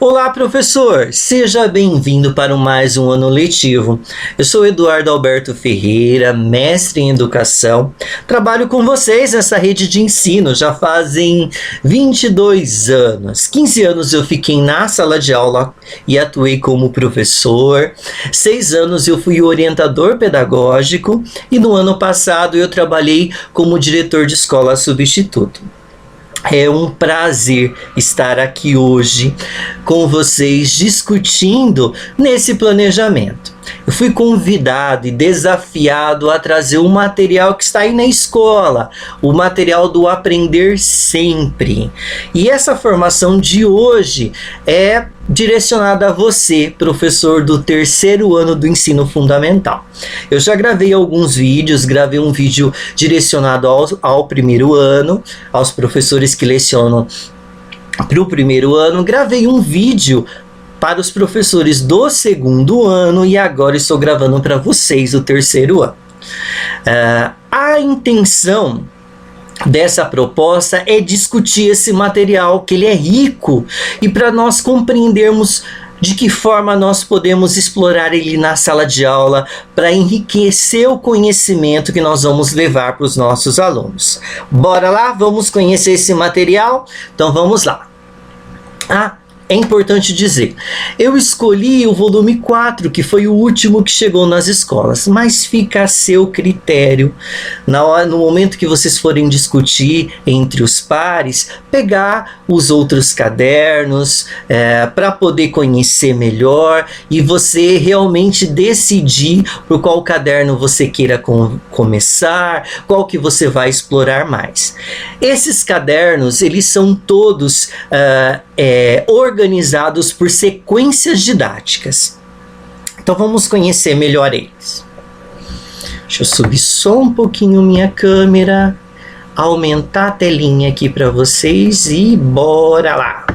Olá, professor! Seja bem-vindo para mais um ano letivo. Eu sou Eduardo Alberto Ferreira, mestre em educação. Trabalho com vocês nessa rede de ensino já fazem 22 anos. 15 anos eu fiquei na sala de aula e atuei como professor. 6 anos eu fui orientador pedagógico e no ano passado eu trabalhei como diretor de escola substituto. É um prazer estar aqui hoje com vocês discutindo nesse planejamento. Eu fui convidado e desafiado a trazer um material que está aí na escola, o material do Aprender Sempre. E essa formação de hoje é direcionada a você, professor do terceiro ano do ensino fundamental. Eu já gravei alguns vídeos, gravei um vídeo direcionado ao primeiro ano, aos professores que lecionam para o primeiro ano, gravei um vídeo para os professores do segundo ano e agora estou gravando para vocês o terceiro ano. A intenção dessa proposta é discutir esse material, que ele é rico, e para nós compreendermos de que forma nós podemos explorar ele na sala de aula para enriquecer o conhecimento que nós vamos levar para os nossos alunos. Bora lá, vamos conhecer esse material? Então vamos lá. É importante dizer, eu escolhi o volume 4, que foi o último que chegou nas escolas, mas fica a seu critério, no momento que vocês forem discutir entre os pares, pegar os outros cadernos para poder conhecer melhor e você realmente decidir por qual caderno você queira começar, qual que você vai explorar mais. Esses cadernos, eles são todos organizados por sequências didáticas. Então vamos conhecer melhor eles. Deixa eu subir só um pouquinho minha câmera, aumentar a telinha aqui para vocês e bora lá.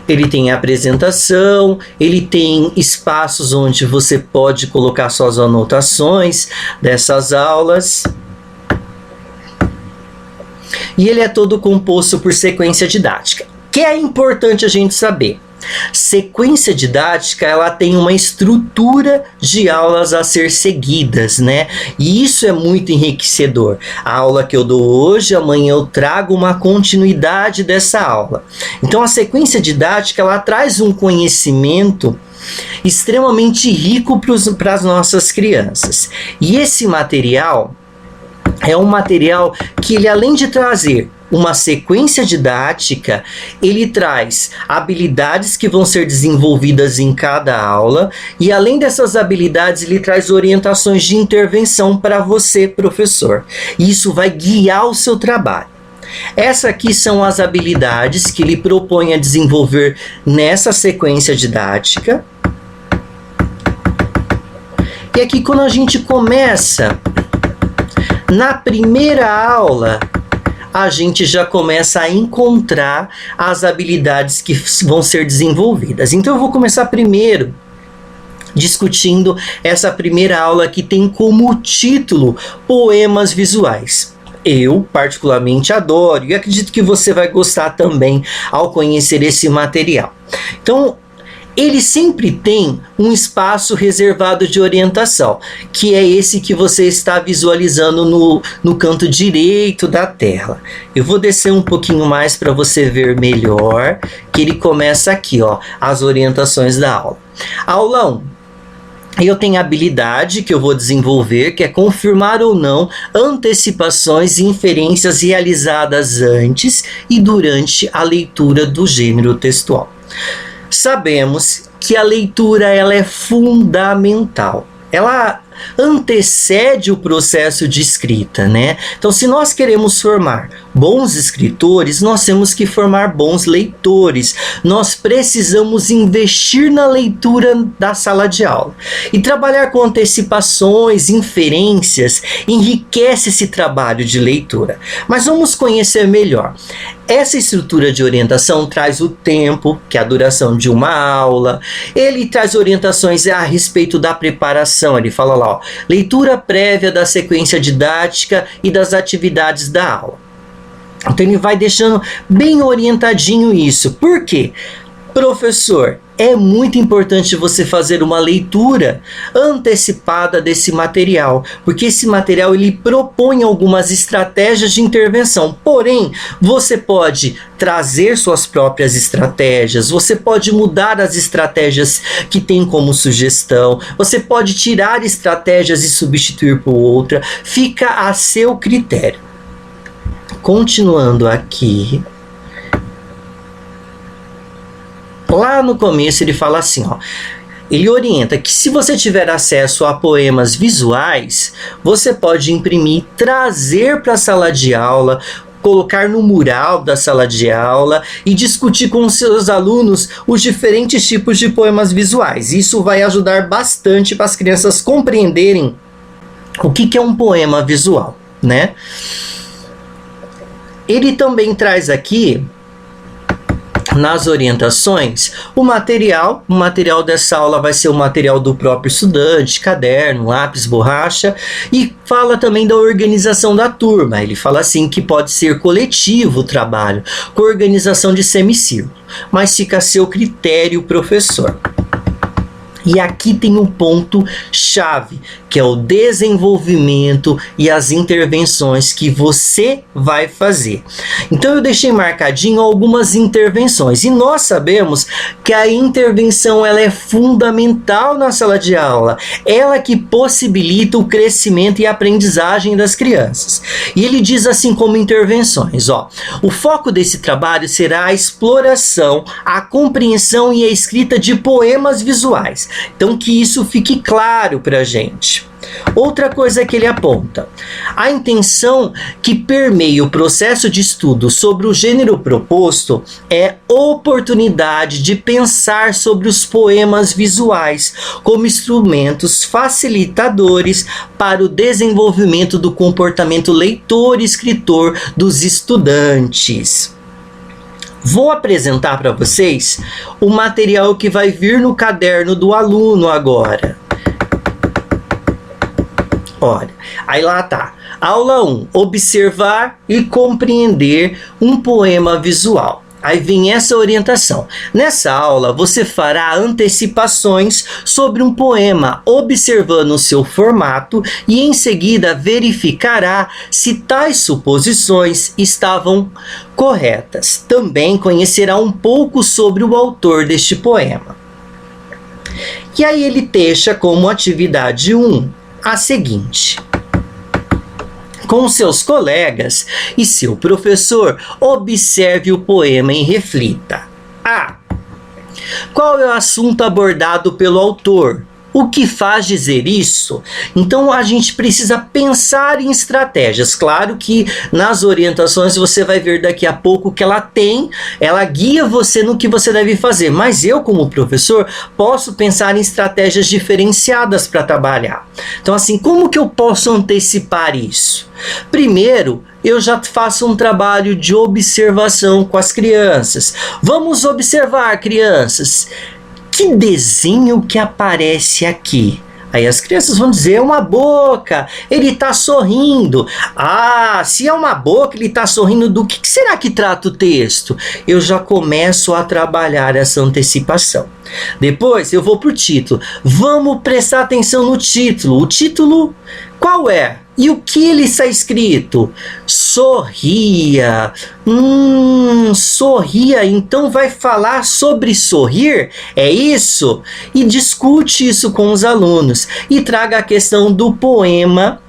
Ele tem a apresentação, ele tem espaços onde você pode colocar suas anotações dessas aulas. E ele é todo composto por sequência didática. Que é importante a gente saber. Sequência didática, ela tem uma estrutura de aulas a ser seguidas, né? E isso é muito enriquecedor. A aula que eu dou hoje, amanhã eu trago uma continuidade dessa aula. Então a sequência didática, ela traz um conhecimento extremamente rico para as nossas crianças. E esse material é um material que ele, além de trazer uma sequência didática, ele traz habilidades que vão ser desenvolvidas em cada aula e, além dessas habilidades, ele traz orientações de intervenção para você, professor. E isso vai guiar o seu trabalho. Essas aqui são as habilidades que ele propõe a desenvolver nessa sequência didática. E aqui, quando a gente começa na primeira aula, a gente já começa a encontrar as habilidades que vão ser desenvolvidas. Então eu vou começar primeiro discutindo essa primeira aula que tem como título Poemas Visuais. Eu particularmente adoro e acredito que você vai gostar também ao conhecer esse material. Então, ele sempre tem um espaço reservado de orientação, que é esse que você está visualizando no canto direito da tela. Eu vou descer um pouquinho mais para você ver melhor, que ele começa aqui, ó, as orientações da aula. Aula 1. Eu tenho a habilidade que eu vou desenvolver, que é confirmar ou não antecipações e inferências realizadas antes e durante a leitura do gênero textual. Sabemos que a leitura ela é fundamental. Ela antecede o processo de escrita, né? Então, se nós queremos formar bons escritores, nós temos que formar bons leitores. Nós precisamos investir na leitura da sala de aula. E trabalhar com antecipações, inferências, enriquece esse trabalho de leitura. Mas vamos conhecer melhor. Essa estrutura de orientação traz o tempo, que é a duração de uma aula. Ele traz orientações a respeito da preparação. Ele fala lá, ó, leitura prévia da sequência didática e das atividades da aula. Então ele vai deixando bem orientadinho isso. Por quê? Professor, é muito importante você fazer uma leitura antecipada desse material, porque esse material ele propõe algumas estratégias de intervenção. Porém, você pode trazer suas próprias estratégias, você pode mudar as estratégias que tem como sugestão, você pode tirar estratégias e substituir por outra, fica a seu critério. Continuando aqui, lá no começo ele fala assim, ó, ele orienta que se você tiver acesso a poemas visuais, você pode imprimir, trazer para a sala de aula, colocar no mural da sala de aula e discutir com seus alunos os diferentes tipos de poemas visuais. Isso vai ajudar bastante para as crianças compreenderem o que é um poema visual, né? Ele também traz aqui, nas orientações, o material dessa aula vai ser o material do próprio estudante, caderno, lápis, borracha, e fala também da organização da turma. Ele fala assim que pode ser coletivo o trabalho, com organização de semicírculo, mas fica a seu critério, professor. E aqui tem um ponto chave, que é o desenvolvimento e as intervenções que você vai fazer. Então eu deixei marcadinho algumas intervenções, e nós sabemos que a intervenção ela é fundamental na sala de aula, ela que possibilita o crescimento e a aprendizagem das crianças. E ele diz assim como intervenções, ó, o foco desse trabalho será a exploração, a compreensão e a escrita de poemas visuais. Então que isso fique claro para a gente. Outra coisa que ele aponta, a intenção que permeia o processo de estudo sobre o gênero proposto é oportunidade de pensar sobre os poemas visuais como instrumentos facilitadores para o desenvolvimento do comportamento leitor e escritor dos estudantes. Vou apresentar para vocês o material que vai vir no caderno do aluno agora. Olha, aí lá tá. Aula 1. Observar e compreender um poema visual. Aí vem essa orientação. Nessa aula, você fará antecipações sobre um poema, observando o seu formato e em seguida verificará se tais suposições estavam corretas. Também conhecerá um pouco sobre o autor deste poema. E aí ele deixa como atividade 1 a seguinte: com seus colegas e seu professor, observe o poema e reflita. A. Qual é o assunto abordado pelo autor? O que faz dizer isso? Então a gente precisa pensar em estratégias. Claro que nas orientações você vai ver daqui a pouco que ela guia você no que você deve fazer. Mas eu, como professor, posso pensar em estratégias diferenciadas para trabalhar. Então assim, como que eu posso antecipar isso? Primeiro, eu já faço um trabalho de observação com as crianças. Vamos observar, crianças. Que desenho que aparece aqui? Aí as crianças vão dizer, é uma boca, ele está sorrindo. Ah, se é uma boca, ele está sorrindo, do que será que trata o texto? Eu já começo a trabalhar essa antecipação. Depois eu vou para o título. Vamos prestar atenção no título. O título qual é? E o que ele está escrito? Sorria. Sorria. Então vai falar sobre sorrir? É isso? E discute isso com os alunos. E traga a questão do poema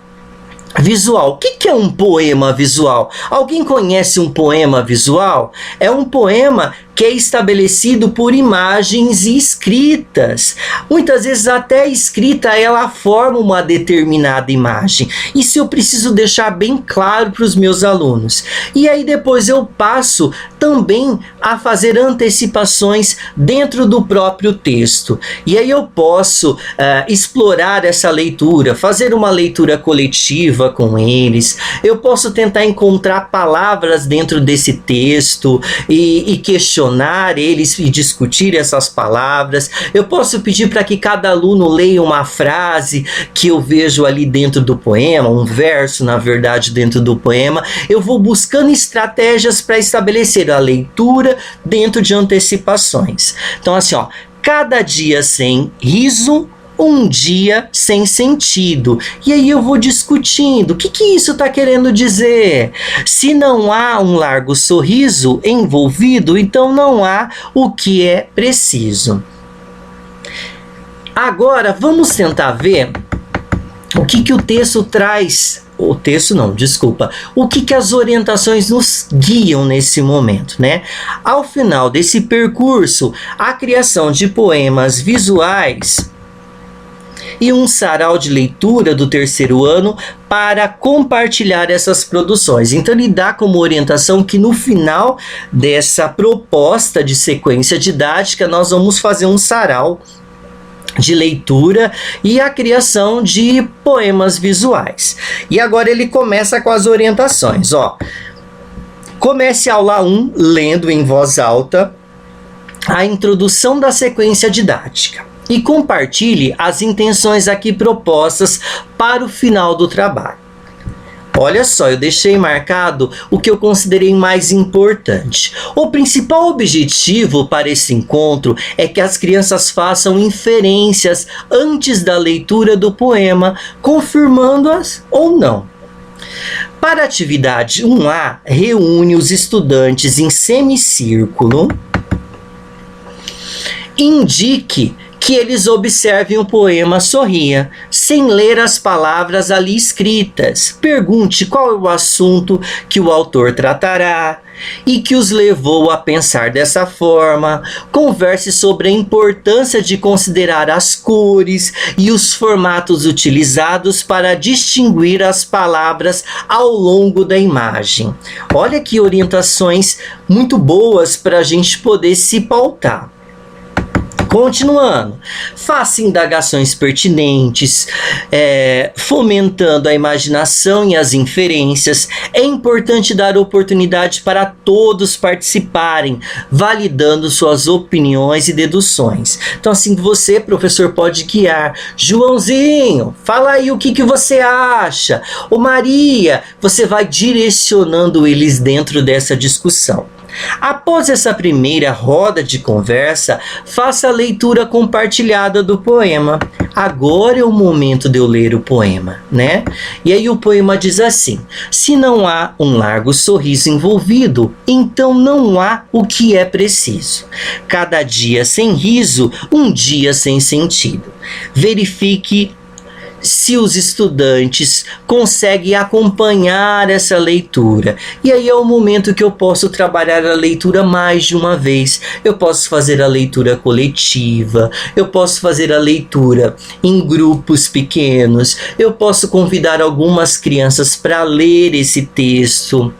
visual. O que é um poema visual? Alguém conhece um poema visual? É um poema que é estabelecido por imagens e escritas. Muitas vezes até a escrita ela forma uma determinada imagem. Isso eu preciso deixar bem claro para os meus alunos. E aí depois eu passo também a fazer antecipações dentro do próprio texto. E aí eu posso explorar essa leitura, fazer uma leitura coletiva com eles. Eu posso tentar encontrar palavras dentro desse texto e questionar direcionar eles e discutir essas palavras. Eu posso pedir para que cada aluno leia uma frase que eu vejo ali dentro do poema, um verso, na verdade, dentro do poema. Eu vou buscando estratégias para estabelecer a leitura dentro de antecipações. Então, assim, ó, cada dia sem riso, um dia sem sentido. E aí eu vou discutindo, o que isso está querendo dizer? Se não há um largo sorriso envolvido, então não há o que é preciso. Agora, vamos tentar ver o que o texto traz. O texto não, desculpa. O que as orientações nos guiam nesse momento, né? Ao final desse percurso, a criação de poemas visuais e um sarau de leitura do terceiro ano para compartilhar essas produções. Então ele dá como orientação que no final dessa proposta de sequência didática nós vamos fazer um sarau de leitura e a criação de poemas visuais. E agora ele começa com as orientações, ó. Comece a aula 1 lendo em voz alta a introdução da sequência didática e compartilhe as intenções aqui propostas para o final do trabalho. Olha só, eu deixei marcado o que eu considerei mais importante. O principal objetivo para esse encontro é que as crianças façam inferências antes da leitura do poema, confirmando-as ou não. Para a atividade 1A, reúne os estudantes em semicírculo. Indique que eles observem o poema Sorria, sem ler as palavras ali escritas. Pergunte qual é o assunto que o autor tratará e que os levou a pensar dessa forma. Converse sobre a importância de considerar as cores e os formatos utilizados para distinguir as palavras ao longo da imagem. Olha que orientações muito boas para a gente poder se pautar. Continuando, faça indagações pertinentes, fomentando a imaginação e as inferências. É importante dar oportunidade para todos participarem, validando suas opiniões e deduções. Então, assim, você, professor, pode guiar. Joãozinho, fala aí o que você acha. Ô Maria, você vai direcionando eles dentro dessa discussão. Após essa primeira roda de conversa, faça a leitura compartilhada do poema. Agora é o momento de eu ler o poema, né? E aí o poema diz assim: se não há um largo sorriso envolvido, então não há o que é preciso. Cada dia sem riso, um dia sem sentido. Verifique se os estudantes conseguem acompanhar essa leitura. E aí é o momento que eu posso trabalhar a leitura mais de uma vez. Eu posso fazer a leitura coletiva, eu posso fazer a leitura em grupos pequenos, eu posso convidar algumas crianças para ler esse texto.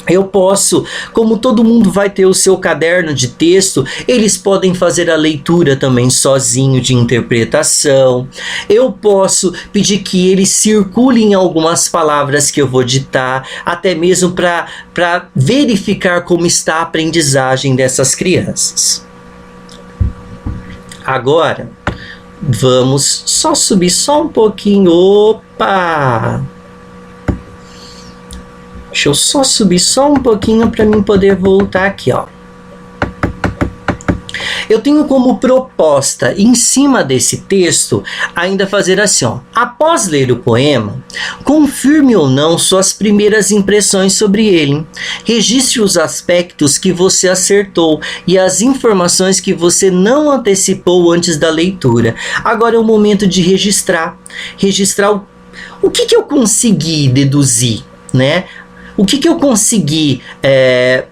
Eu posso, como todo mundo vai ter o seu caderno de texto, eles podem fazer a leitura também sozinho de interpretação. Eu posso pedir que eles circulem algumas palavras que eu vou ditar, até mesmo para verificar como está a aprendizagem dessas crianças. Agora, vamos só subir só um pouquinho. Opa! Deixa eu só subir só um pouquinho para mim poder voltar aqui, ó. Eu tenho como proposta, em cima desse texto, ainda fazer assim, ó. Após ler o poema, confirme ou não suas primeiras impressões sobre ele. Registre os aspectos que você acertou e as informações que você não antecipou antes da leitura. Agora é o momento de registrar. Registrar o que eu consegui deduzir, né? O que eu consegui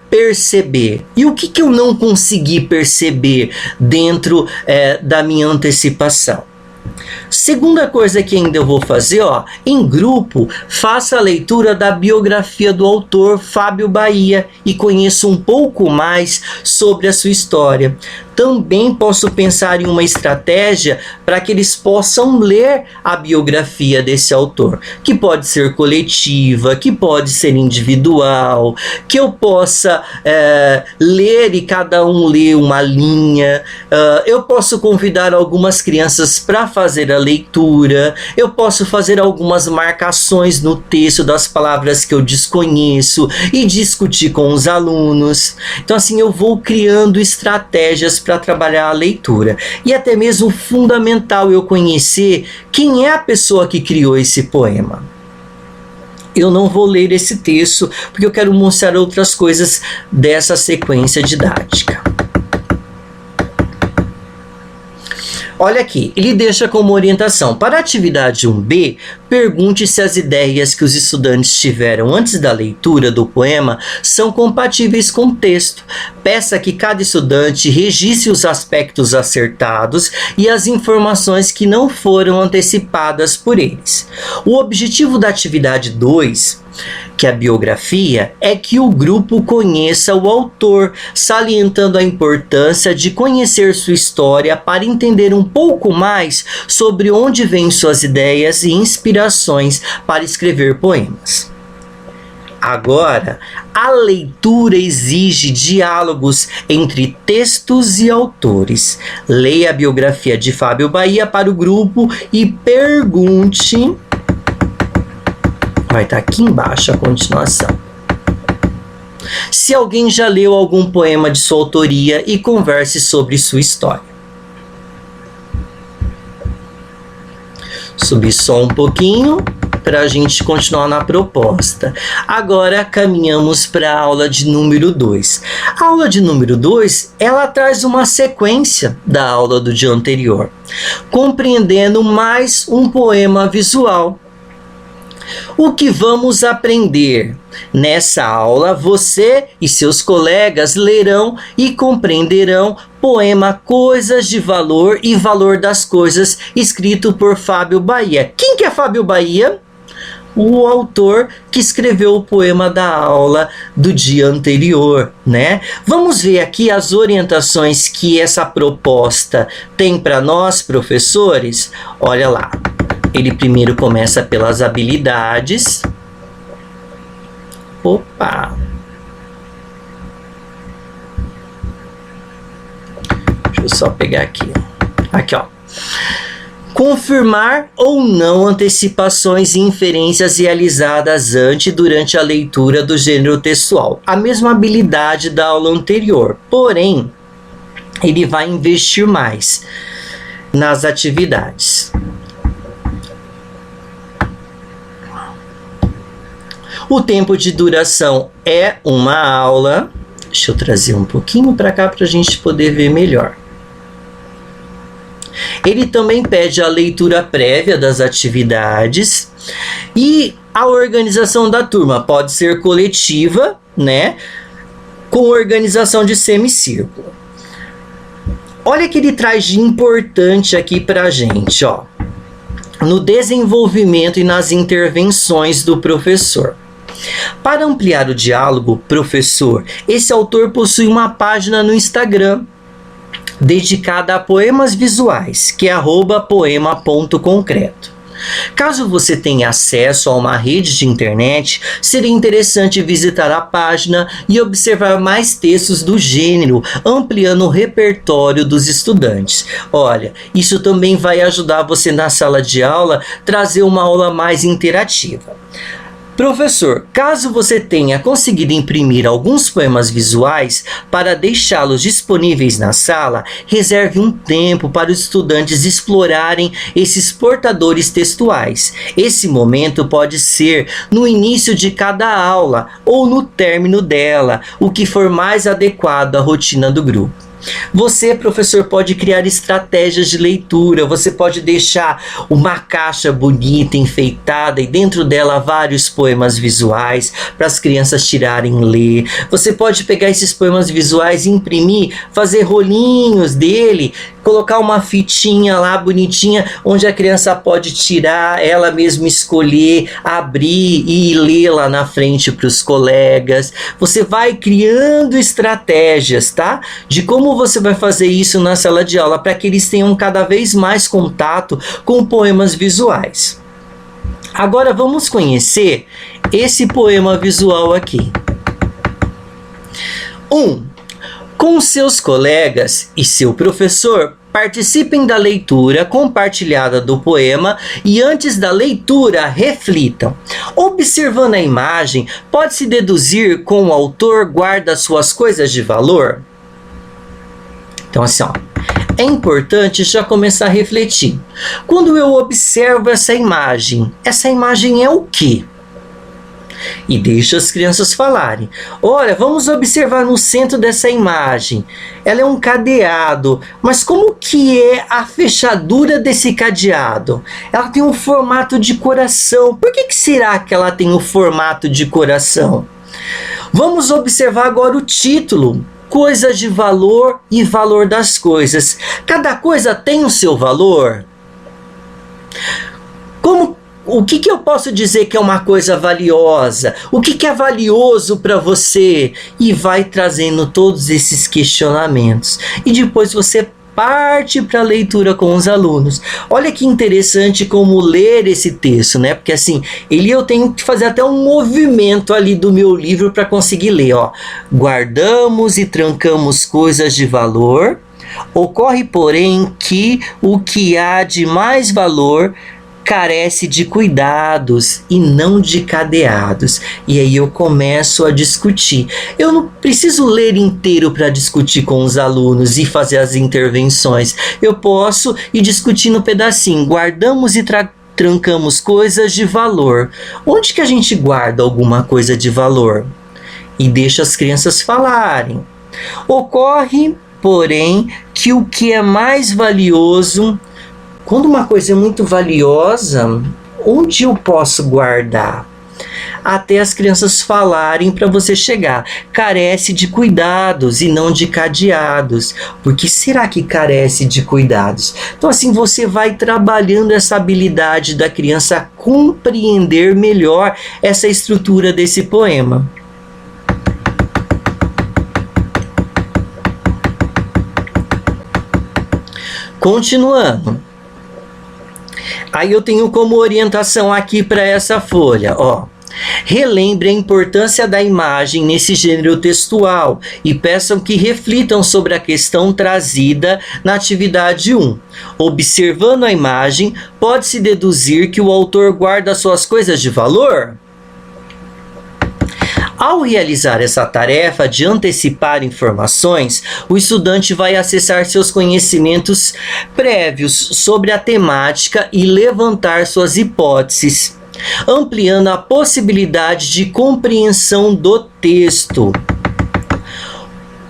perceber e o que eu não consegui perceber dentro da minha antecipação. Segunda coisa que ainda eu vou fazer, em grupo, faça a leitura da biografia do autor Fábio Bahia e conheça um pouco mais sobre a sua história. Também posso pensar em uma estratégia para que eles possam ler a biografia desse autor, que pode ser coletiva, que pode ser individual, que eu possa ler e cada um lê uma linha. Eu posso convidar algumas crianças para fazer a leitura, eu posso fazer algumas marcações no texto das palavras que eu desconheço e discutir com os alunos. Então assim, eu vou criando estratégias para trabalhar a leitura. E até mesmo fundamental eu conhecer quem é a pessoa que criou esse poema. Eu não vou ler esse texto porque eu quero mostrar outras coisas dessa sequência didática. Olha aqui, ele deixa como orientação. Para a atividade 1B, pergunte se as ideias que os estudantes tiveram antes da leitura do poema são compatíveis com o texto. Peça que cada estudante registre os aspectos acertados e as informações que não foram antecipadas por eles. O objetivo da atividade 2, que é a biografia, é que o grupo conheça o autor, salientando a importância de conhecer sua história para entender um pouco mais sobre onde vêm suas ideias e inspirações para escrever poemas. Agora, a leitura exige diálogos entre textos e autores. Leia a biografia de Fábio Bahia para o grupo e pergunte... Vai estar aqui embaixo a continuação. Se alguém já leu algum poema de sua autoria e converse sobre sua história. Subir só um pouquinho para a gente continuar na proposta. Agora caminhamos para a aula de número 2. A aula de número 2, ela traz uma sequência da aula do dia anterior, compreendendo mais um poema visual. O que vamos aprender? Nessa aula, você e seus colegas lerão e compreenderão poema Coisas de Valor e Valor das Coisas, escrito por Fábio Bahia. Quem que é Fábio Bahia? O autor que escreveu o poema da aula do dia anterior, né? Vamos ver aqui as orientações que essa proposta tem para nós, professores? Olha lá. Ele primeiro começa pelas habilidades. Opa! Deixa eu só pegar aqui. Aqui, ó. Confirmar ou não antecipações e inferências realizadas antes e durante a leitura do gênero textual. A mesma habilidade da aula anterior. Porém, ele vai investir mais nas atividades. O tempo de duração é uma aula. Deixa eu trazer um pouquinho para cá para a gente poder ver melhor. Ele também pede a leitura prévia das atividades e a organização da turma pode ser coletiva, né? Com organização de semicírculo. Olha o que ele traz de importante aqui para a gente, ó. No desenvolvimento e nas intervenções do professor. Para ampliar o diálogo, professor, esse autor possui uma página no Instagram dedicada a poemas visuais, que é @poema.concreto. Caso você tenha acesso a uma rede de internet, seria interessante visitar a página e observar mais textos do gênero, ampliando o repertório dos estudantes. Olha, isso também vai ajudar você na sala de aula, trazer uma aula mais interativa. Professor, caso você tenha conseguido imprimir alguns poemas visuais para deixá-los disponíveis na sala, reserve um tempo para os estudantes explorarem esses portadores textuais. Esse momento pode ser no início de cada aula ou no término dela, o que for mais adequado à rotina do grupo. Você, professor, pode criar estratégias de leitura, você pode deixar uma caixa bonita, enfeitada, e dentro dela vários poemas visuais para as crianças tirarem e ler. Você pode pegar esses poemas visuais e imprimir, fazer rolinhos dele, colocar uma fitinha lá bonitinha, onde a criança pode tirar, ela mesma escolher, abrir e ler lá na frente para os colegas. Você vai criando estratégias, tá? De como você vai fazer isso na sala de aula, para que eles tenham cada vez mais contato com poemas visuais. Agora vamos conhecer esse poema visual aqui. 1. Com seus colegas e seu professor, participem da leitura compartilhada do poema e antes da leitura reflitam. Observando a imagem, pode-se deduzir como o autor guarda suas coisas de valor? Então assim, é importante já começar a refletir. Quando eu observo essa imagem é o quê? E deixa as crianças falarem. Olha, vamos observar no centro dessa imagem. Ela é um cadeado, mas como que é a fechadura desse cadeado? Ela tem um formato de coração. Por que será que ela tem o formato de coração? Vamos observar agora o título. Coisas de valor e valor das coisas. Cada coisa tem o seu valor? O que eu posso dizer que é uma coisa valiosa? O que é valioso para você? E vai trazendo todos esses questionamentos. E depois você parte para a leitura com os alunos. Olha que interessante como ler esse texto, né? Porque assim, eu tenho que fazer até um movimento ali do meu livro para conseguir ler, ó. Guardamos e trancamos coisas de valor. Ocorre, porém, que o que há de mais valor carece de cuidados e não de cadeados. E aí eu começo a discutir. Eu não preciso ler inteiro para discutir com os alunos e fazer as intervenções. Eu posso ir discutindo um pedacinho. Guardamos e trancamos coisas de valor. Onde que a gente guarda alguma coisa de valor? E deixa as crianças falarem. Ocorre, porém, que o que é mais valioso, quando uma coisa é muito valiosa, onde eu posso guardar? Até as crianças falarem para você chegar. Carece de cuidados e não de cadeados. Por que será que carece de cuidados? Então assim você vai trabalhando essa habilidade da criança a compreender melhor essa estrutura desse poema. Continuando. Aí eu tenho como orientação aqui para essa folha, ó. Relembre a importância da imagem nesse gênero textual e peçam que reflitam sobre a questão trazida na atividade 1. Observando a imagem, pode-se deduzir que o autor guarda suas coisas de valor? Ao realizar essa tarefa de antecipar informações, o estudante vai acessar seus conhecimentos prévios sobre a temática e levantar suas hipóteses, ampliando a possibilidade de compreensão do texto.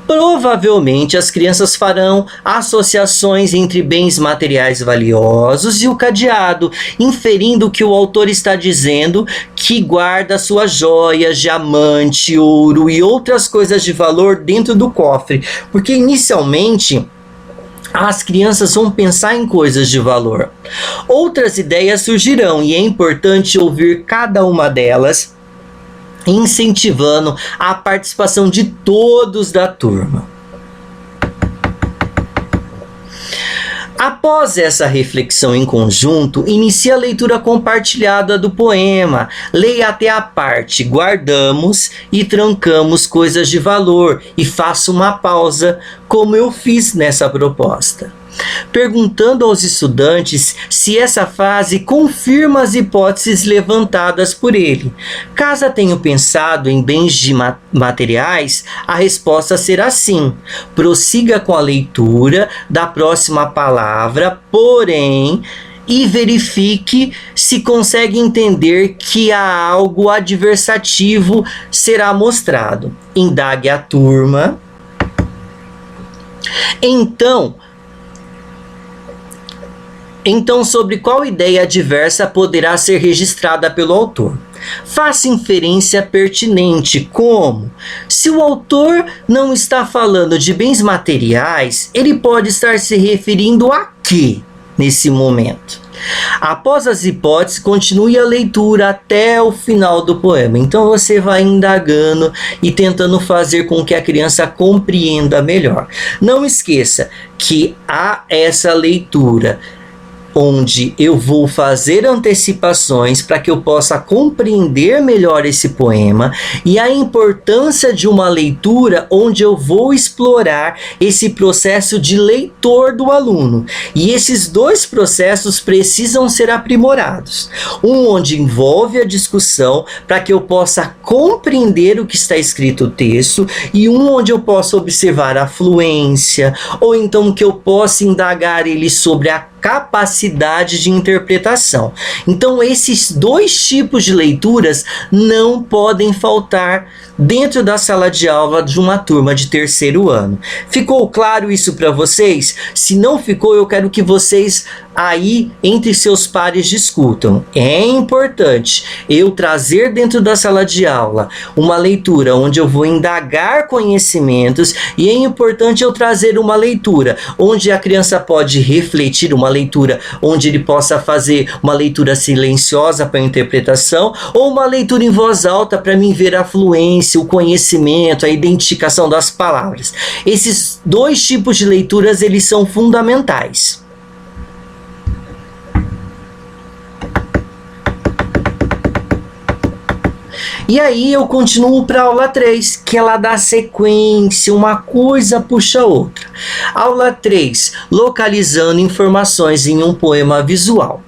Provavelmente as crianças farão associações entre bens materiais valiosos e o cadeado, inferindo que o autor está dizendo que guarda suas joias, diamante, ouro e outras coisas de valor dentro do cofre, porque inicialmente as crianças vão pensar em coisas de valor. Outras ideias surgirão e é importante ouvir cada uma delas, incentivando a participação de todos da turma. Após essa reflexão em conjunto, inicie a leitura compartilhada do poema. Leia até a parte guardamos e trancamos coisas de valor e faça uma pausa, como eu fiz nessa proposta, perguntando aos estudantes se essa fase confirma as hipóteses levantadas por ele. Caso tenham pensado em bens materiais, a resposta será sim. Prossiga com a leitura da próxima palavra, porém, e verifique se consegue entender que há algo adversativo será mostrado. Indague a turma. Então, sobre qual ideia adversa poderá ser registrada pelo autor? Faça inferência pertinente, como: se o autor não está falando de bens materiais, ele pode estar se referindo a quê nesse momento? Após as hipóteses, continue a leitura até o final do poema. Então você vai indagando e tentando fazer com que a criança compreenda melhor. Não esqueça que há essa leitura onde eu vou fazer antecipações para que eu possa compreender melhor esse poema, e a importância de uma leitura onde eu vou explorar esse processo de leitor do aluno. E esses dois processos precisam ser aprimorados. Um onde envolve a discussão para que eu possa compreender o que está escrito no texto, e um onde eu possa observar a fluência, ou então que eu possa indagar ele sobre a capacidade de interpretação. Então, esses dois tipos de leituras não podem faltar dentro da sala de aula de uma turma de terceiro ano. Ficou claro isso para vocês? Se não ficou, eu quero que vocês aí entre seus pares discutam. É importante eu trazer dentro da sala de aula uma leitura onde eu vou indagar conhecimentos, e é importante eu trazer uma leitura onde a criança pode refletir, uma leitura onde ele possa fazer uma leitura silenciosa para a interpretação, ou uma leitura em voz alta para mim ver a fluência, o conhecimento, a identificação das palavras. Esses dois tipos de leituras, eles são fundamentais. E aí eu continuo para a aula 3, que ela dá sequência, uma coisa puxa a outra. Aula 3, localizando informações em um poema visual.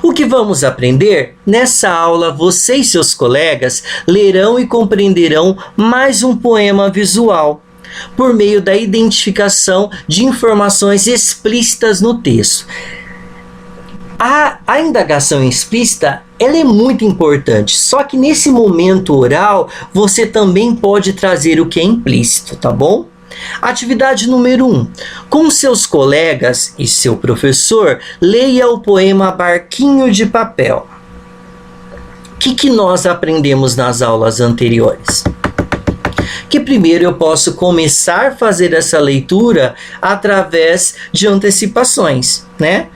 O que vamos aprender? Nessa aula, você e seus colegas lerão e compreenderão mais um poema visual, por meio da identificação de informações explícitas no texto. A indagação explícita, ela é muito importante, só que nesse momento oral, você também pode trazer o que é implícito, tá bom? Atividade número 1. Com seus colegas e seu professor, leia o poema Barquinho de Papel. O que nós aprendemos nas aulas anteriores? Que primeiro eu posso começar a fazer essa leitura através de antecipações, né?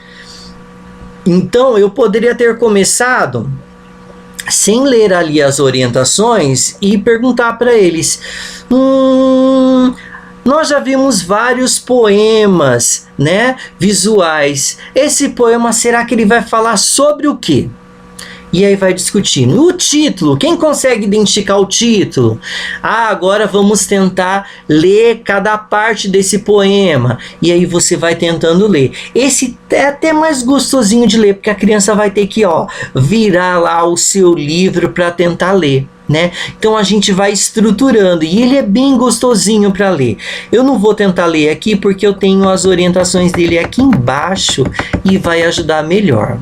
Então, eu poderia ter começado sem ler ali as orientações e perguntar para eles: nós já vimos vários poemas, né, visuais. Esse poema, será que ele vai falar sobre o quê? E aí vai discutindo. O título, quem consegue identificar o título? Agora vamos tentar ler cada parte desse poema. E aí você vai tentando ler. Esse é até mais gostosinho de ler, porque a criança vai ter que, virar lá o seu livro para tentar ler, né? Então a gente vai estruturando, e ele é bem gostosinho para ler. Eu não vou tentar ler aqui porque eu tenho as orientações dele aqui embaixo e vai ajudar melhor.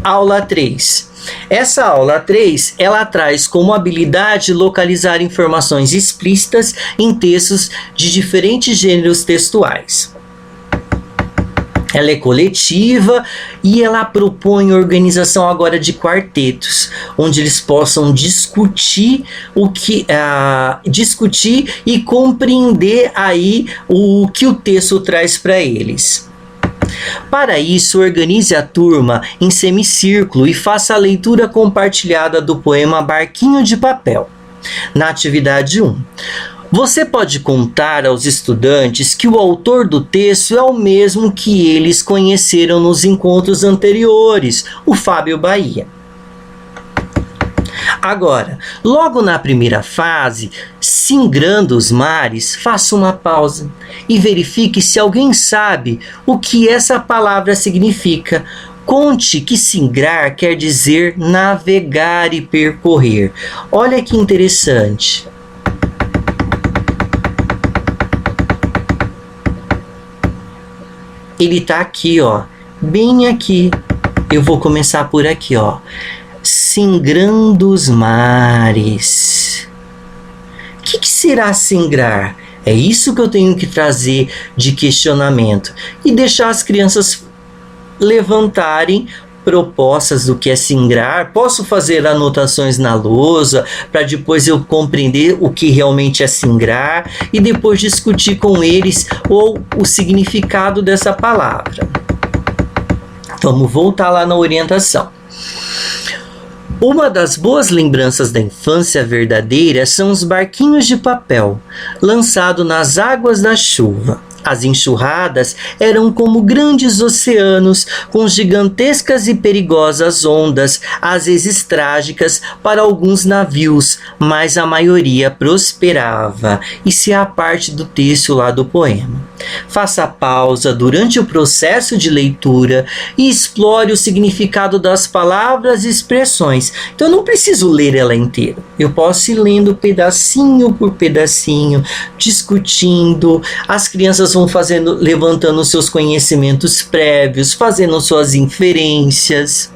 Aula 3. Essa aula 3, ela traz como habilidade localizar informações explícitas em textos de diferentes gêneros textuais. Ela é coletiva e ela propõe organização agora de quartetos, onde eles possam discutir discutir e compreender aí o que o texto traz para eles. Para isso, organize a turma em semicírculo e faça a leitura compartilhada do poema Barquinho de Papel. Na atividade 1, você pode contar aos estudantes que o autor do texto é o mesmo que eles conheceram nos encontros anteriores, o Fábio Bahia. Agora, logo na primeira fase, singrando os mares, faça uma pausa e verifique se alguém sabe o que essa palavra significa. Conte que singrar quer dizer navegar e percorrer. Olha que interessante. Ele está aqui, bem aqui. Eu vou começar por aqui, singrando os mares. O que será singrar? É isso que eu tenho que trazer de questionamento e deixar as crianças levantarem propostas do que é singrar, posso fazer anotações na lousa para depois eu compreender o que realmente é singrar e depois discutir com eles o significado dessa palavra. Vamos voltar lá na orientação. Uma das boas lembranças da infância verdadeira são os barquinhos de papel, lançados nas águas da chuva. As enxurradas eram como grandes oceanos, com gigantescas e perigosas ondas, às vezes trágicas para alguns navios, mas a maioria prosperava. Isso é a parte do texto lá do poema. Faça pausa durante o processo de leitura e explore o significado das palavras e expressões. Então eu não preciso ler ela inteira. Eu posso ir lendo pedacinho por pedacinho, discutindo. As crianças vão levantando seus conhecimentos prévios, fazendo suas inferências,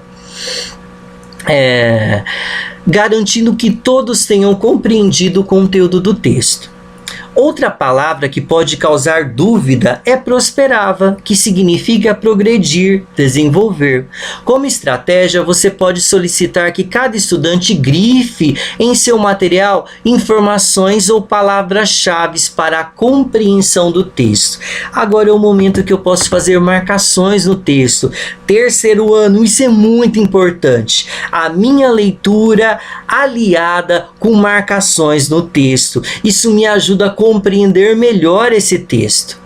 garantindo que todos tenham compreendido o conteúdo do texto. Outra palavra que pode causar dúvida é prosperava, que significa progredir, desenvolver. Como estratégia, você pode solicitar que cada estudante grife em seu material informações ou palavras-chave para a compreensão do texto. Agora é o momento que eu posso fazer marcações no texto. Terceiro ano, isso é muito importante. A minha leitura aliada com marcações no texto. Isso me ajuda a compreender melhor esse texto.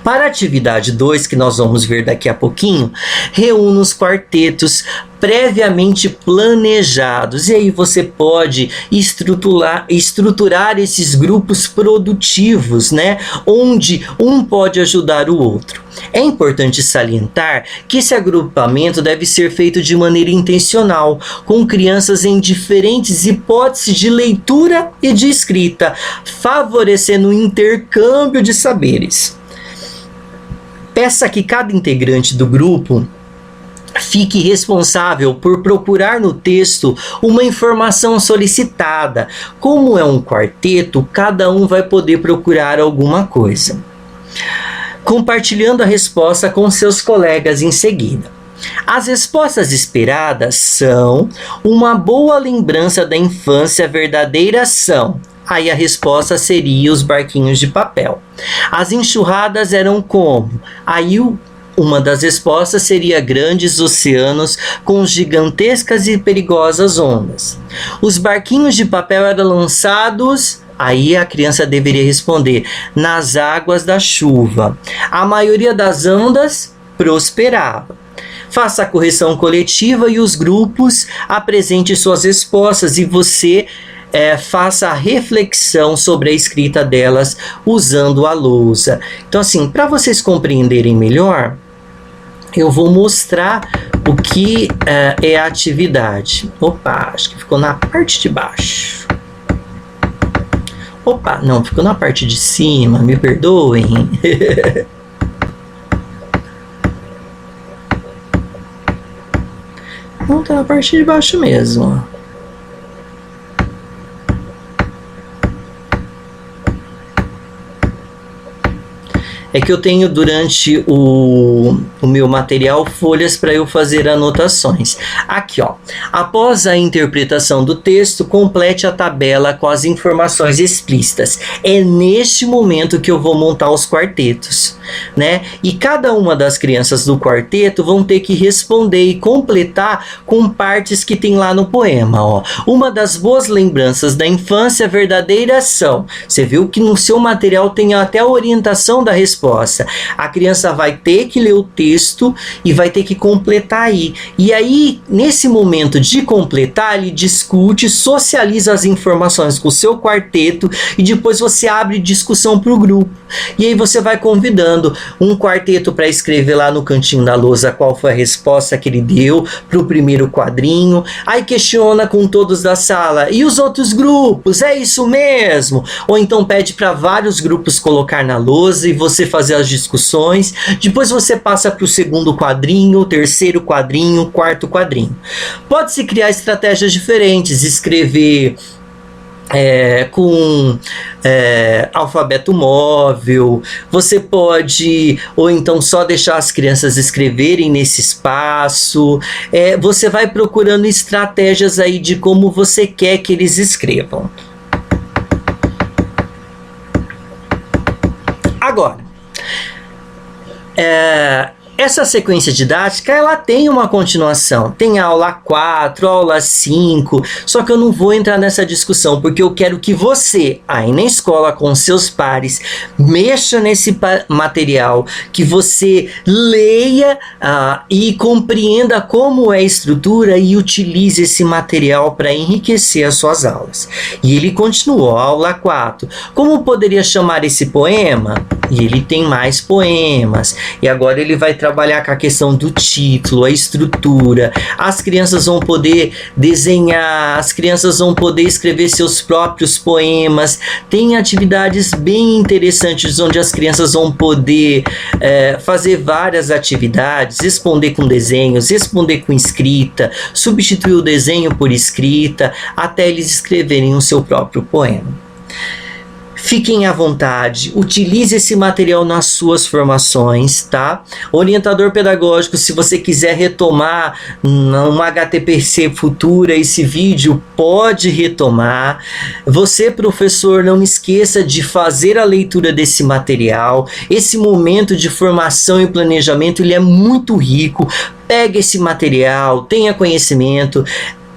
Para a atividade 2, que nós vamos ver daqui a pouquinho, reúna os quartetos previamente planejados. E aí você pode estruturar esses grupos produtivos, né? Onde um pode ajudar o outro. É importante salientar que esse agrupamento deve ser feito de maneira intencional, com crianças em diferentes hipóteses de leitura e de escrita, favorecendo o intercâmbio de saberes. Peça que cada integrante do grupo fique responsável por procurar no texto uma informação solicitada. Como é um quarteto, cada um vai poder procurar alguma coisa, compartilhando a resposta com seus colegas em seguida. As respostas esperadas são uma boa lembrança da infância verdadeira são. Aí a resposta seria os barquinhos de papel. As enxurradas eram como? Aí uma das respostas seria grandes oceanos com gigantescas e perigosas ondas. Os barquinhos de papel eram lançados, aí a criança deveria responder, nas águas da chuva. A maioria das ondas prosperava. Faça a correção coletiva e os grupos apresentem suas respostas e você faça a reflexão sobre a escrita delas usando a lousa. Então assim, para vocês compreenderem melhor, eu vou mostrar o que é a atividade. Opa, acho que ficou na parte de baixo. Opa, não, ficou na parte de cima, me perdoem. Não, tá na parte de baixo mesmo. É que eu tenho durante o meu material folhas para eu fazer anotações. Aqui, ó. Após a interpretação do texto, complete a tabela com as informações explícitas. É neste momento que eu vou montar os quartetos, né? E cada uma das crianças do quarteto vão ter que responder e completar com partes que tem lá no poema, ó. Uma das boas lembranças da infância verdadeira são. Você viu que no seu material tem até a orientação da resposta. A criança vai ter que ler o texto e vai ter que completar aí. E aí, nesse momento de completar, ele discute, socializa as informações com o seu quarteto e depois você abre discussão para o grupo. E aí você vai convidando um quarteto para escrever lá no cantinho da lousa qual foi a resposta que ele deu para o primeiro quadrinho. Aí questiona com todos da sala. E os outros grupos? É isso mesmo? Ou então pede para vários grupos colocar na lousa e você fazer as discussões. Depois você passa para o segundo quadrinho, terceiro quadrinho, quarto quadrinho. Pode-se criar estratégias diferentes, escrever com alfabeto móvel, você pode, ou então só deixar as crianças escreverem nesse espaço. Você vai procurando estratégias aí de como você quer que eles escrevam. Agora, essa sequência didática, ela tem uma continuação. Tem a aula 4, aula 5, só que eu não vou entrar nessa discussão, porque eu quero que você, aí na escola com seus pares, mexa nesse material, que você leia e compreenda como é a estrutura e utilize esse material para enriquecer as suas aulas. E ele continuou, aula 4. Como poderia chamar esse poema? E ele tem mais poemas. E agora ele vai trabalhar com a questão do título, a estrutura. As crianças vão poder desenhar, as crianças vão poder escrever seus próprios poemas. Tem atividades bem interessantes onde as crianças vão poder fazer várias atividades, responder com desenhos, responder com escrita, substituir o desenho por escrita, até eles escreverem o seu próprio poema. Fiquem à vontade, utilize esse material nas suas formações, tá? Orientador pedagógico, se você quiser retomar uma HTPC futura, esse vídeo pode retomar. Você, professor, não esqueça de fazer a leitura desse material. Esse momento de formação e planejamento, ele é muito rico. Pegue esse material, tenha conhecimento.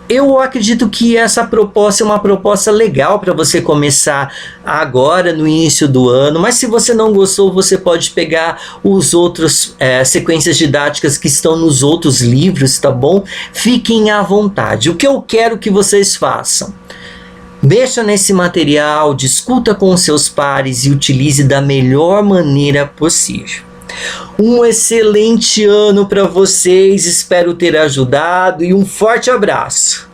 Eu acredito que essa proposta é uma proposta legal para você começar agora, no início do ano, mas se você não gostou, você pode pegar os outros sequências didáticas que estão nos outros livros, tá bom? Fiquem à vontade. O que eu quero que vocês façam? Mexa nesse material, discuta com os seus pares e utilize da melhor maneira possível. Um excelente ano para vocês, espero ter ajudado e um forte abraço.